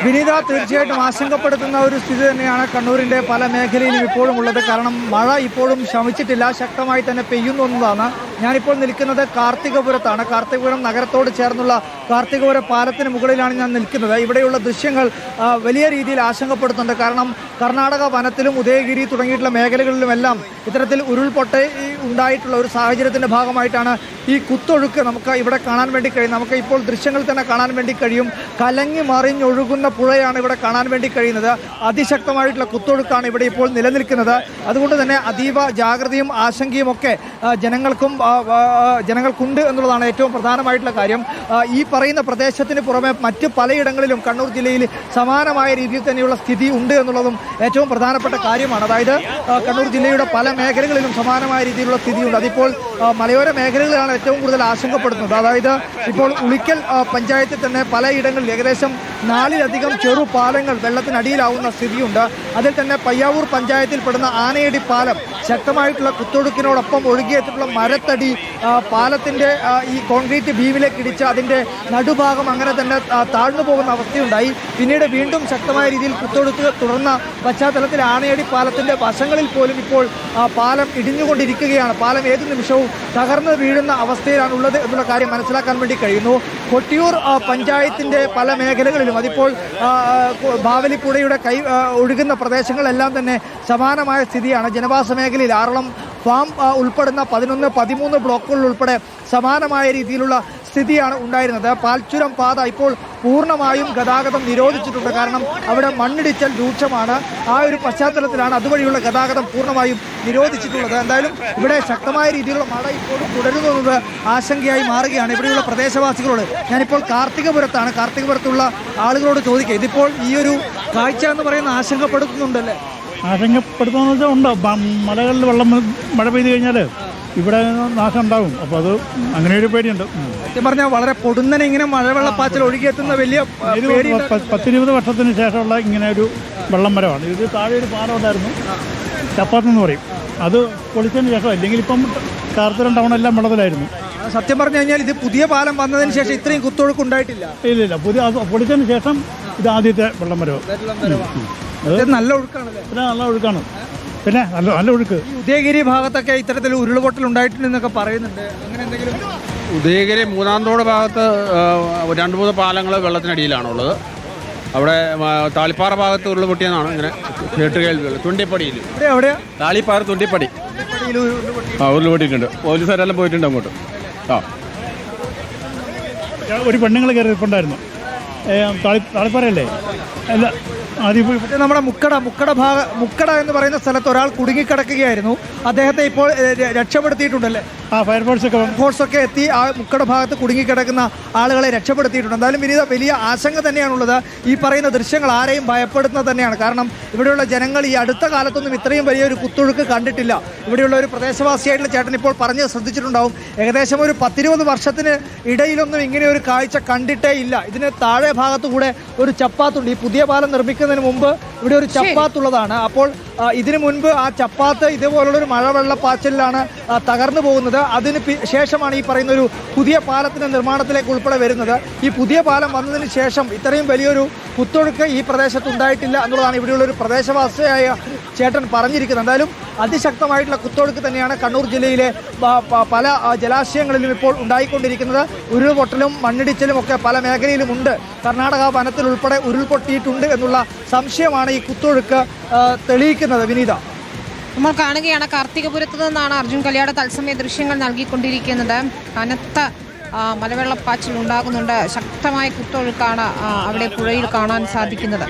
വിനീത, തീർച്ചയായിട്ടും ആശങ്കപ്പെടുത്തുന്ന ഒരു സ്ഥിതി തന്നെയാണ് കണ്ണൂരിൻ്റെ പല മേഖലയിലും ഇപ്പോഴും ഉള്ളത്. കാരണം മഴ ഇപ്പോഴും ശമിച്ചിട്ടില്ല, ശക്തമായി തന്നെ പെയ്യുന്നു എന്നതാണ്. ഞാനിപ്പോൾ നിൽക്കുന്നത് കാർത്തികപുരത്താണ്. കാർത്തികപുരം നഗരത്തോട് ചേർന്നുള്ള കാർത്തികപുര പാലത്തിന് മുകളിലാണ് ഞാൻ നിൽക്കുന്നത്. ഇവിടെയുള്ള ദൃശ്യങ്ങൾ വലിയ രീതിയിൽ ആശങ്കപ്പെടുത്തുന്നുണ്ട്. കാരണം കർണാടക വനത്തിലും ഉദയഗിരി തുടങ്ങിയിട്ടുള്ള മേഖലകളിലുമെല്ലാം ഇത്തരത്തിൽ ഉരുൾപൊട്ടി ഉണ്ടായിട്ടുള്ള ഒരു സാഹചര്യത്തിൻ്റെ ഭാഗമായിട്ടാണ് ഈ കുത്തൊഴുക്ക് നമുക്ക് ഇവിടെ കാണാൻ വേണ്ടി കഴിയും. നമുക്ക് ഇപ്പോൾ ദൃശ്യങ്ങൾ തന്നെ കാണാൻ വേണ്ടി കഴിയും. കലങ്ങി മറിഞ്ഞൊഴുകുന്ന പുഴയാണ് ഇവിടെ കാണാൻ വേണ്ടി കഴിയുന്നത്. അതിശക്തമായിട്ടുള്ള കുത്തൊഴുക്കാണ് ഇവിടെ ഇപ്പോൾ നിലനിൽക്കുന്നത്. അതുകൊണ്ട് തന്നെ അതീവ ജാഗ്രതയും ആശങ്കയും ഒക്കെ ജനങ്ങൾക്കുണ്ട് എന്നുള്ളതാണ് ഏറ്റവും പ്രധാനമായിട്ടുള്ള കാര്യം. ഈ പറയുന്ന പ്രദേശത്തിന് പുറമെ മറ്റ് പലയിടങ്ങളിലും കണ്ണൂർ ജില്ലയിൽ സമാനമായ രീതിയിൽ തന്നെയുള്ള സ്ഥിതി ഉണ്ട് എന്നുള്ളതും ഏറ്റവും പ്രധാനപ്പെട്ട കാര്യമാണ്. അതായത് കണ്ണൂർ ജില്ലയുടെ പല മേഖലകളിലും സമാനമായ രീതിയിലുള്ള സ്ഥിതിയുണ്ട്. അതിപ്പോൾ മലയോര മേഖലകളിലാണ് ഏറ്റവും കൂടുതൽ ആശങ്കപ്പെടുന്നത്. അതായത് ഇപ്പോൾ ഉളിക്കൽ പഞ്ചായത്തിൽ തന്നെ പലയിടങ്ങളിൽ ഏകദേശം 4ലധികം ചെറുപാലങ്ങൾ വെള്ളത്തിനടിയിലാവുന്ന സ്ഥിതിയുണ്ട്. അതിൽ തന്നെ പയ്യാവൂർ പഞ്ചായത്തിൽപ്പെടുന്ന ആനയടി പാലം ശക്തമായിട്ടുള്ള കുത്തൊഴുക്കിനോടൊപ്പം ഒഴുകിയെത്തിയിട്ടുള്ള മരത്തടി പാലത്തിൻ്റെ ഈ കോൺക്രീറ്റ് ബീമിലേക്ക് ഇടിച്ച് അതിൻ്റെ നടുഭാഗം അങ്ങനെ തന്നെ താഴ്ന്നു പോകുന്ന അവസ്ഥയുണ്ടായി. പിന്നീട് വീണ്ടും ശക്തമായ രീതിയിൽ കുത്തൊഴുക്ക് തുടർന്ന പശ്ചാത്തലത്തിൽ ആനയടി പാലത്തിൻ്റെ വശങ്ങളിൽ പോലും ഇപ്പോൾ പാലം ഇടിഞ്ഞുകൊണ്ടിരിക്കുകയാണ്. പാലം ഏത് നിമിഷവും തകർന്ന് വീഴുന്ന അവസ്ഥയിലാണുള്ളത് എന്നുള്ള കാര്യം മനസ്സിലാക്കാൻ വേണ്ടി കഴിയുന്നു. കൊട്ടിയൂർ പഞ്ചായത്തിൻ്റെ പല മേഖലകളിലും അതിപ്പോൾ ബാവലിപ്പുഴയുടെ ഒഴുകുന്ന പ്രദേശങ്ങളെല്ലാം തന്നെ സമാനമായ സ്ഥിതിയാണ്. ജനവാസ മേഖലയിൽ ആറളം ഫാം ഉൾപ്പെടുന്ന 11, 13 ബ്ലോക്കുകളിൽ ഉൾപ്പെടെ സമാനമായ രീതിയിലുള്ള സ്ഥിതിയാണ് ഉണ്ടായിരുന്നത്. പാൽച്ചുരം പാത ഇപ്പോൾ പൂർണ്ണമായും ഗതാഗതം നിരോധിച്ചിട്ടുണ്ട്. കാരണം അവിടെ മണ്ണിടിച്ചൽ രൂക്ഷമാണ്. ആ ഒരു പശ്ചാത്തലത്തിലാണ് അതുവഴിയുള്ള ഗതാഗതം പൂർണ്ണമായും നിരോധിച്ചിട്ടുള്ളത്. എന്തായാലും ഇവിടെ ശക്തമായ രീതിയിലുള്ള മഴ ഇപ്പോഴും തുടരുന്നത് ആശങ്കയായി മാറുകയാണ്. ഇവിടെയുള്ള പ്രദേശവാസികളോട് ഞാനിപ്പോൾ കാർത്തികപുരത്താണ്. കാർത്തികപുരത്തുള്ള ആളുകളോട് ചോദിക്കുക, ഇതിപ്പോൾ ഈ ഒരു കാഴ്ച എന്ന് പറയുന്ന ആശങ്കപ്പെടുത്തുന്നുണ്ടല്ലേ? ആശങ്കപ്പെടുത്തുന്ന വെച്ചാൽ ഉണ്ട്. മലകളിൽ മഴ പെയ്തു കഴിഞ്ഞാൽ ഇവിടെ നാശം ഉണ്ടാകും. അപ്പോൾ അത് അങ്ങനെ ഒരു പേടിയുണ്ട്. സത്യം പറഞ്ഞാൽ വളരെ പൊടുന്നനെ ഇങ്ങനെ മഴവെള്ളപ്പാച്ചിൽ ഒഴുകിയെത്തുന്ന വലിയ 10-20 വർഷത്തിന് ശേഷമുള്ള ഇങ്ങനെ ഒരു വെള്ളം മരമാണ്. ഇത് താഴെ ഒരു പാലം ഉണ്ടായിരുന്നു, ചപ്പാത്തെന്ന് പറയും. അത് പൊളിച്ചതിന് ശേഷം, അല്ലെങ്കിൽ ഇപ്പം കാർത്തിരം ടൗണെല്ലാം വെള്ളത്തിലായിരുന്നു. സത്യം പറഞ്ഞു കഴിഞ്ഞാൽ ഇത് പുതിയ പാലം വന്നതിന് ശേഷം ഇത്രയും കുത്തൊഴുക്ക് ഉണ്ടായിട്ടില്ല. ഇല്ല, പൊളിച്ചതിന് ശേഷം ഇത് ആദ്യത്തെ വെള്ളം മരമാണ്. നല്ല ഒഴുക്കാണല്ലേ? നല്ല ഒഴുക്കാണ്. പിന്നെ നല്ല ഒഴുക്ക്. ഉദയഗിരി ഭാഗത്തൊക്കെ ഇത്തരത്തിൽ ഉരുൾപൊട്ടൽ ഉണ്ടായിട്ടുണ്ടെന്നൊക്കെ പറയുന്നുണ്ട്. അങ്ങനെ എന്തെങ്കിലും? ഉദയഗിരി മൂന്നാംതോട് ഭാഗത്ത് 2-3 പാലങ്ങൾ വെള്ളത്തിനടിയിലാണുള്ളത്. അവിടെ താളിപ്പാറ ഭാഗത്ത് ഉരുൾപൊട്ടിയെന്നാണ് ഇങ്ങനെ കേട്ടുകേൾവികൾ. തുണ്ടിപ്പടിയിൽ താളിപ്പാറ തുണ്ടിപ്പടി ഉരുൾപൊട്ടിയിട്ടുണ്ട്. പോലീസുകാരെല്ലാം പോയിട്ടുണ്ട് അങ്ങോട്ട്. ഒരു പെണ്ണുങ്ങൾ കയറിയിട്ടുണ്ടായിരുന്നു. താളിപ്പാറയല്ലേ? അല്ല, നമ്മുടെ മുക്കട എന്ന് പറയുന്ന സ്ഥലത്ത് ഒരാൾ കുടുങ്ങിക്കിടക്കുകയായിരുന്നു. അദ്ദേഹത്തെ ഇപ്പോൾ രക്ഷപ്പെടുത്തിയിട്ടുണ്ടല്ലേ? ഫയർഫോഴ്സൊക്കെ എത്തി ആ മുക്കട ഭാഗത്ത് കുടുങ്ങിക്കിടക്കുന്ന ആളുകളെ രക്ഷപ്പെടുത്തിയിട്ടുണ്ട്. എന്തായാലും വലിയ ആശങ്ക തന്നെയാണുള്ളത്. ഈ പറയുന്ന ദൃശ്യങ്ങൾ ആരെയും ഭയപ്പെടുന്നത് തന്നെയാണ്. കാരണം ഇവിടെയുള്ള ജനങ്ങൾ ഈ അടുത്ത കാലത്തൊന്നും ഇത്രയും വലിയൊരു കുത്തൊഴുക്ക് കണ്ടിട്ടില്ല. ഇവിടെയുള്ള ഒരു പ്രദേശവാസിയായിട്ടുള്ള ചേട്ടൻ ഇപ്പോൾ പറഞ്ഞ് ശ്രദ്ധിച്ചിട്ടുണ്ടാവും, ഏകദേശം ഒരു 10-20 വർഷത്തിന് ഇടയിലൊന്നും ഇങ്ങനെ ഒരു കാഴ്ച കണ്ടിട്ടേ ഇല്ല. ഇതിന് താഴെ ഭാഗത്തുകൂടെ ഒരു ചപ്പാത്തുണ്ട്. ഈ പുതിയ പാലം നിർമ്മിക്കുന്നതിന് മുമ്പ് ഇവിടെ ഒരു ചപ്പാത്തുള്ളതാണ്. അപ്പോൾ ഇതിനു മുൻപ് ആ ചപ്പാത്ത് ഇതുപോലുള്ളൊരു മഴവെള്ളപ്പാച്ചിലാണ് തകർന്നു പോകുന്നത്. അതിന് ശേഷമാണ് ഈ പറയുന്ന ഒരു പുതിയ പാലത്തിൻ്റെ നിർമ്മാണത്തിലേക്ക് ഉൾപ്പെടെ വരുന്നത്. ഈ പുതിയ പാലം വന്നതിന് ശേഷം ഇത്രയും വലിയൊരു കുത്തൊഴുക്ക് ഈ പ്രദേശത്ത് ഉണ്ടായിട്ടില്ല എന്നുള്ളതാണ് ഇവിടെയുള്ളൊരു പ്രദേശവാസിയായ ചേട്ടൻ പറഞ്ഞിരിക്കുന്നത്. എന്തായാലും അതിശക്തമായിട്ടുള്ള കുത്തൊഴുക്ക് തന്നെയാണ് കണ്ണൂർ ജില്ലയിലെ പല ജലാശയങ്ങളിലും ഇപ്പോൾ ഉണ്ടായിക്കൊണ്ടിരിക്കുന്നത്. ഉരുൾപൊട്ടലും മണ്ണിടിച്ചിലും ഒക്കെ പല മേഖലയിലുമുണ്ട്. കർണാടക വനത്തിൽ ഉൾപ്പെടെ ഉരുൾപൊട്ടിയിട്ടുണ്ട് എന്നുള്ള സംശയമാണ് ഈ കുത്തൊഴുക്ക് തെളിയിക്കുന്നത്. വിനീത, നമ്മൾ കാണുകയാണ് കാർത്തികപുരത്ത് നിന്നാണ് അർജുൻ കല്യാട തത്സമയ ദൃശ്യങ്ങൾ നൽകിക്കൊണ്ടിരിക്കുന്നത്. കനത്ത മലവെള്ളപ്പാച്ചിൽ ഉണ്ടാകുന്നുണ്ട്. ശക്തമായ കുത്തൊഴുക്കാണ് അവിടെ പുഴയിൽ കാണാൻ സാധിക്കുന്നത്.